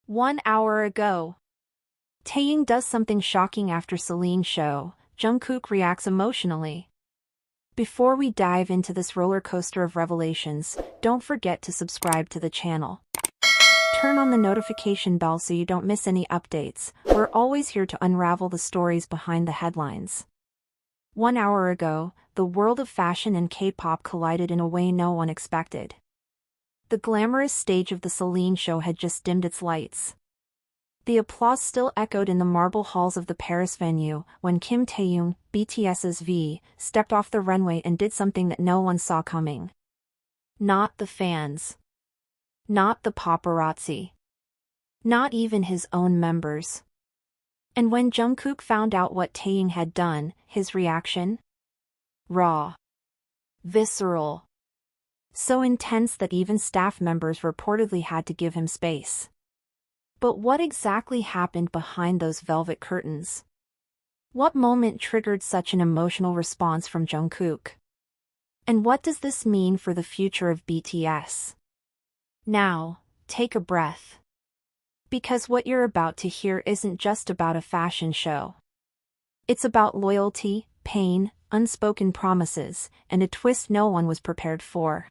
1 hour ago. Taehyung does something shocking after CELINE show. Jungkook reacts emotionally. Before we dive into this roller coaster of revelations, don't forget to subscribe to the channel. Turn on the notification bell so you don't miss any updates. We're always here to unravel the stories behind the headlines. 1 hour ago, the world of fashion and K-pop collided in a way no one expected. The glamorous stage of the CELINE show had just dimmed its lights. The applause still echoed in the marble halls of the Paris venue when Kim Taehyung, btsv, stepped off the runway and did something that no one saw coming. Not the fans. Not the paparazzi. Not even his own members. And when Jungkook found out what Taehyung had done, his reaction? Raw. Visceral. So intense that even staff members reportedly had to give him space. But what exactly happened behind those velvet curtains? What moment triggered such an emotional response from Jungkook? And what does this mean for the future of BTS? Now, take a breath. Because what you're about to hear isn't just about a fashion show. It's about loyalty, pain, unspoken promises, and a twist no one was prepared for.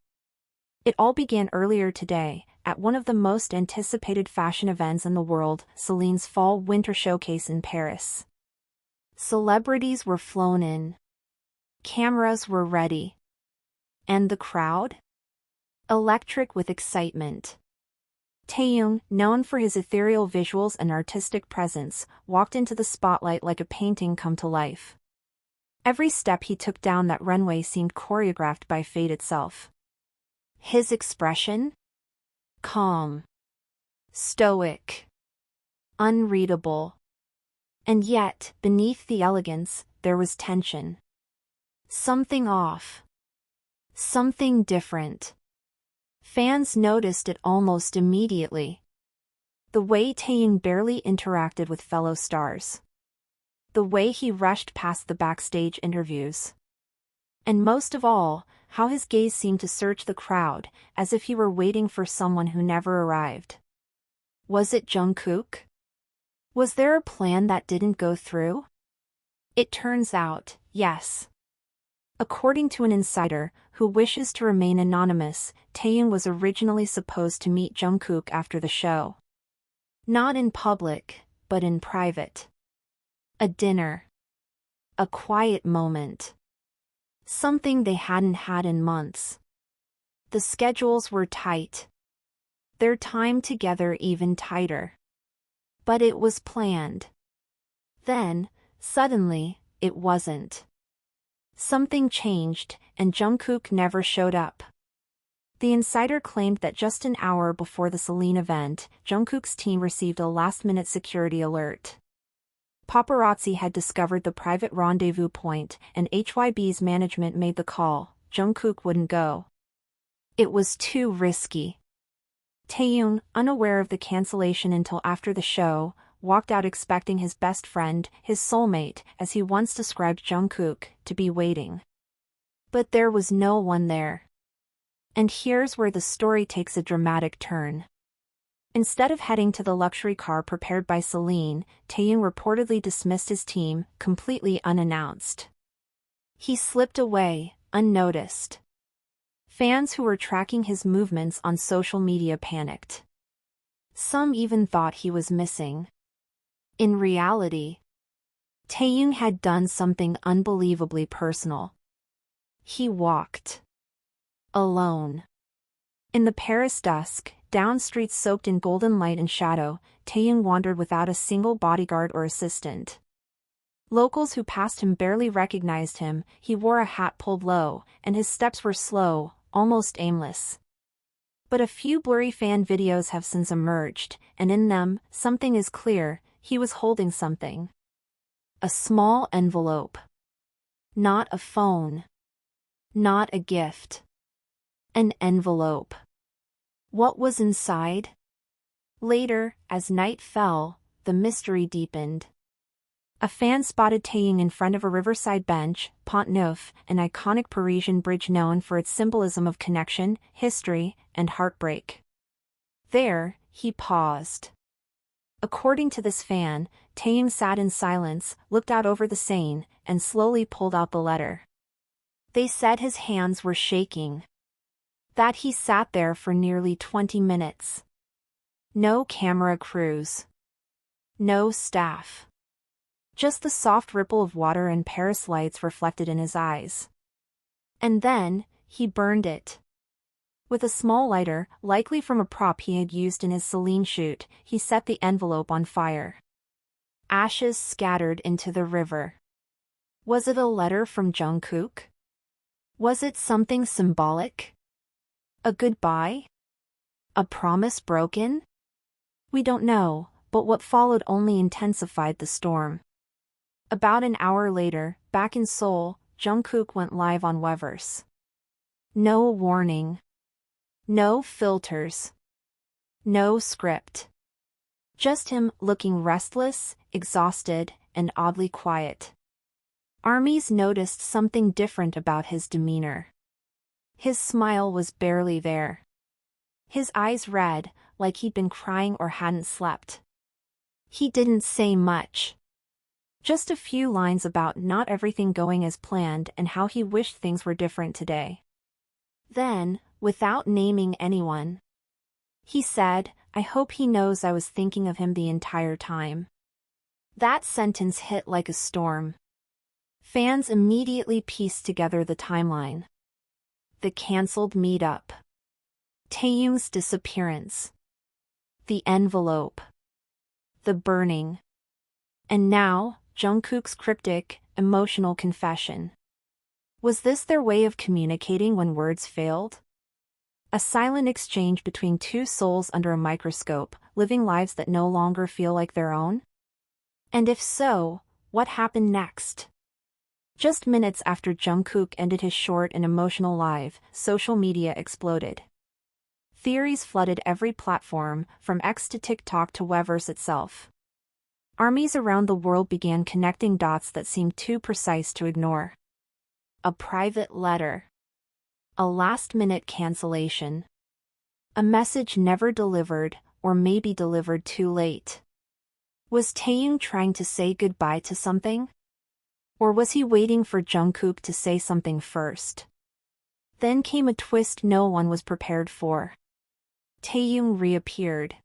It all began earlier today, at one of the most anticipated fashion events in the world, CELINE's Fall-Winter Showcase in Paris. Celebrities were flown in. Cameras were ready. And the crowd? Electric with excitement. Taehyung, known for his ethereal visuals and artistic presence, walked into the spotlight like a painting come to life. Every step he took down that runway seemed choreographed by fate itself. His expression? Calm. Stoic. Unreadable. And yet, beneath the elegance, there was tension. Something off. Something different. Fans noticed it almost immediately. The way Taehyung barely interacted with fellow stars. The way he rushed past the backstage interviews. And most of all, how his gaze seemed to search the crowd, as if he were waiting for someone who never arrived. Was it Jungkook? Was there a plan that didn't go through? It turns out, yes. According to an insider, who wishes to remain anonymous, Taehyung was originally supposed to meet Jungkook after the show. Not in public, but in private. A dinner. A quiet moment. Something they hadn't had in months. The schedules were tight. Their time together even tighter. But it was planned. Then, suddenly, it wasn't. Something changed, and Jungkook never showed up. The insider claimed that just an hour before the CELINE event, Jungkook's team received a last-minute security alert. Paparazzi had discovered the private rendezvous point, and HYB's management made the call. Jungkook wouldn't go. It was too risky. Taehyung, unaware of the cancellation until after the show, walked out expecting his best friend, his soulmate, as he once described Jungkook, to be waiting. But there was no one there. And here's where the story takes a dramatic turn. Instead of heading to the luxury car prepared by CELINE, Taehyung reportedly dismissed his team, completely unannounced. He slipped away, unnoticed. Fans who were tracking his movements on social media panicked. Some even thought he was missing. In reality, Taehyung had done something unbelievably personal. He walked. Alone. In the Paris dusk, down streets soaked in golden light and shadow, Taehyung wandered without a single bodyguard or assistant. Locals who passed him barely recognized him. He wore a hat pulled low, and his steps were slow, almost aimless. But a few blurry fan videos have since emerged, and in them, something is clear: he was holding something. A small envelope. Not a phone. Not a gift. An envelope. What was inside? Later, as night fell, the mystery deepened. A fan spotted Taehyung in front of a riverside bench, Pont Neuf, an iconic Parisian bridge known for its symbolism of connection, history, and heartbreak. There, he paused. According to this fan, Taehyung sat in silence, looked out over the Seine, and slowly pulled out the letter. They said his hands were shaking. That he sat there for nearly 20 minutes. No camera crews. No staff. Just the soft ripple of water and Paris lights reflected in his eyes. And then, he burned it. With a small lighter, likely from a prop he had used in his CELINE shoot, he set the envelope on fire. Ashes scattered into the river. Was it a letter from Jungkook? Was it something symbolic? A goodbye? A promise broken? We don't know, but what followed only intensified the storm. About an hour later, back in Seoul, Jungkook went live on Weverse. No warning. No filters. No script. Just him looking restless, exhausted, and oddly quiet. Armies noticed something different about his demeanor. His smile was barely there. His eyes red, like he'd been crying or hadn't slept. He didn't say much. Just a few lines about not everything going as planned and how he wished things were different today. Then, without naming anyone, he said, "I hope he knows I was thinking of him the entire time." That sentence hit like a storm. Fans immediately pieced together the timeline. The cancelled meetup. Taehyung's disappearance. The envelope. The burning. And now, Jungkook's cryptic, emotional confession. Was this their way of communicating when words failed? A silent exchange between two souls under a microscope, living lives that no longer feel like their own? And if so, what happened next? Just minutes after Jungkook ended his short and emotional live, social media exploded. Theories flooded every platform, from X to TikTok to Weverse itself. Armies around the world began connecting dots that seemed too precise to ignore. A private letter. A last-minute cancellation. A message never delivered, or maybe delivered too late. Was Taehyung trying to say goodbye to something? Or was he waiting for Jungkook to say something first? Then came a twist no one was prepared for. Taehyung reappeared.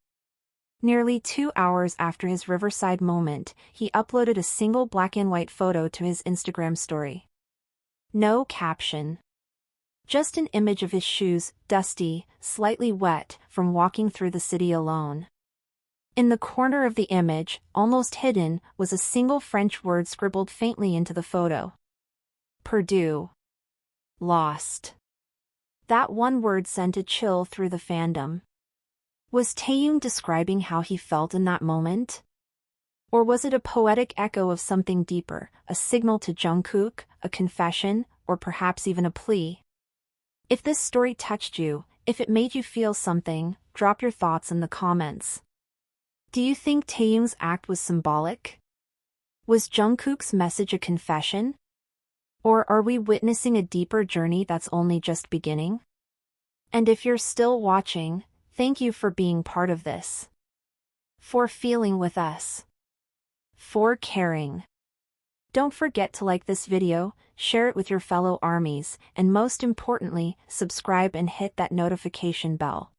Nearly 2 hours after his Riverside moment, he uploaded a single black and white photo to his Instagram story. No caption. Just an image of his shoes, dusty, slightly wet, from walking through the city alone. In the corner of the image, almost hidden, was a single French word scribbled faintly into the photo. Perdu. Lost. That one word sent a chill through the fandom. Was Taehyung describing how he felt in that moment? Or was it a poetic echo of something deeper, a signal to Jungkook, a confession, or perhaps even a plea? If this story touched you, if it made you feel something, drop your thoughts in the comments. Do you think Taehyung's act was symbolic? Was Jungkook's message a confession? Or are we witnessing a deeper journey that's only just beginning? And if you're still watching, thank you for being part of this. For feeling with us. For caring. Don't forget to like this video, share it with your fellow armies, and most importantly, subscribe and hit that notification bell.